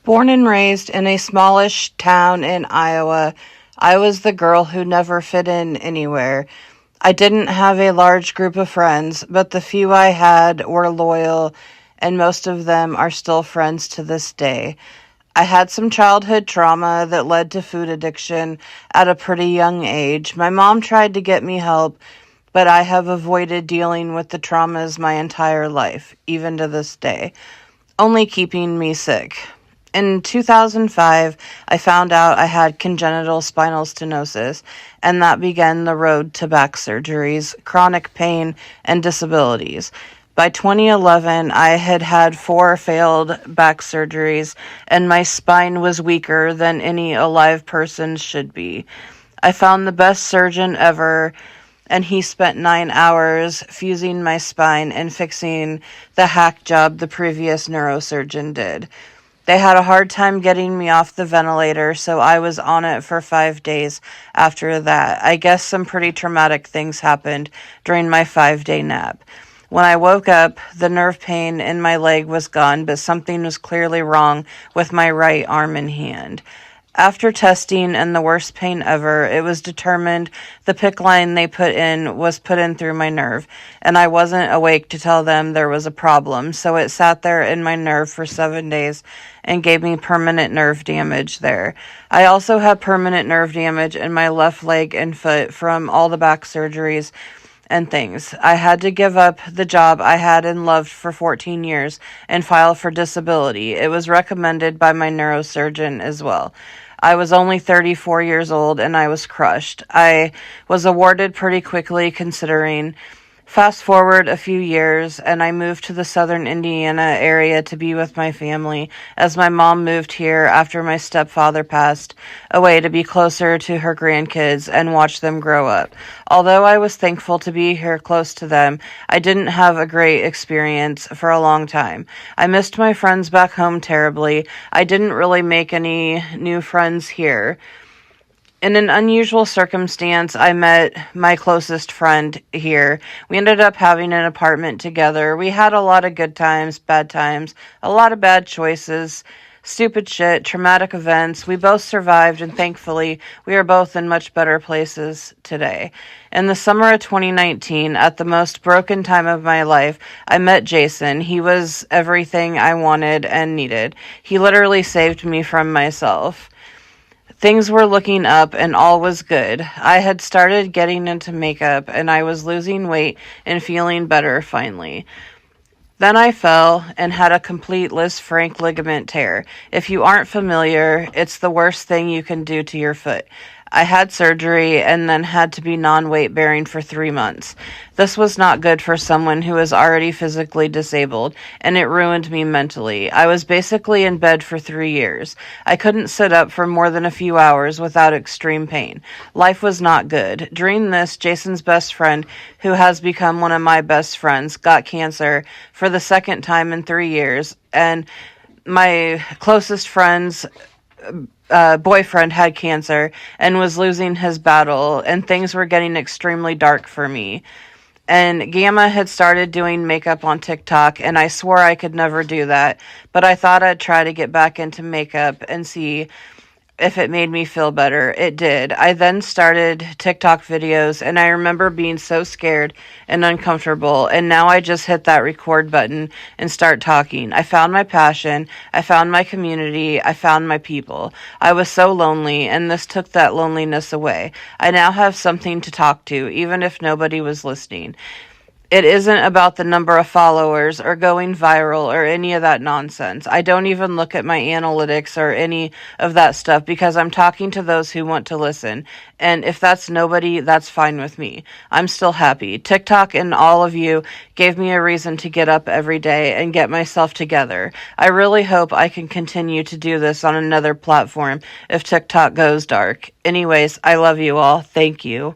Born and raised in a smallish town in Iowa, I was the girl who never fit in anywhere. I didn't have a large group of friends, but the few I had were loyal, and most of them are still friends to this day. I had some childhood trauma that led to food addiction at a pretty young age. My mom tried to get me help, but I have avoided dealing with the traumas my entire life, even to this day, only keeping me sick. In 2005, I found out I had congenital spinal stenosis, and that began the road to back surgeries, chronic pain, and disabilities. By 2011, I had had 4 failed back surgeries, and my spine was weaker than any alive person should be. I found the best surgeon ever, and he spent 9 hours fusing my spine and fixing the hack job the previous neurosurgeon did. They had a hard time getting me off the ventilator, so I was on it for 5 days after that. I guess some pretty traumatic things happened during my 5 day nap. When I woke up, the nerve pain in my leg was gone, but something was clearly wrong with my right arm and hand. After testing and the worst pain ever, it was determined the PICC line they put in was put in through my nerve, and I wasn't awake to tell them there was a problem, so it sat there in my nerve for 7 days and gave me permanent nerve damage there. I also had permanent nerve damage in my left leg and foot from all the back surgeries and things. I had to give up the job I had and loved for 14 years and file for disability. It was recommended by my neurosurgeon as well. I was only 34 years old and I was crushed. I was awarded pretty quickly considering. Fast forward a few years, and I moved to the southern Indiana area to be with my family, as my mom moved here after my stepfather passed away to be closer to her grandkids and watch them grow up. Although I was thankful to be here close to them, I didn't have a great experience for a long time. I missed my friends back home terribly. I didn't really make any new friends here. In an unusual circumstance, I met my closest friend here. We ended up having an apartment together. We had a lot of good times, bad times, a lot of bad choices, stupid shit, traumatic events. We both survived, and thankfully, we are both in much better places today. In the summer of 2019, at the most broken time of my life, I met Jason. He was everything I wanted and needed. He literally saved me from myself. Things were looking up and all was good. I had started getting into makeup and I was losing weight and feeling better finally. Then I fell and had a complete Lisfranc ligament tear. If you aren't familiar, it's the worst thing you can do to your foot. I had surgery and then had to be non-weight bearing for 3 months. This was not good for someone who was already physically disabled, and it ruined me mentally. I was basically in bed for 3 years. I couldn't sit up for more than a few hours without extreme pain. Life was not good. During this, Jason's best friend, who has become one of my best friends, got cancer for the second time in 3 years, and my closest friend's boyfriend had cancer and was losing his battle, and things were getting extremely dark for me. And Gamma had started doing makeup on TikTok, and I swore I could never do that, but I thought I'd try to get back into makeup and see if it made me feel better. It did. I then started TikTok videos, and I remember being so scared and uncomfortable, and now I just hit that record button and start talking. I found my passion, I found my community, I found my people. I was so lonely, and this took that loneliness away. I now have something to talk to, even if nobody was listening. It isn't about the number of followers or going viral or any of that nonsense. I don't even look at my analytics or any of that stuff because I'm talking to those who want to listen. And if that's nobody, that's fine with me. I'm still happy. TikTok and all of you gave me a reason to get up every day and get myself together. I really hope I can continue to do this on another platform if TikTok goes dark. Anyways, I love you all. Thank you.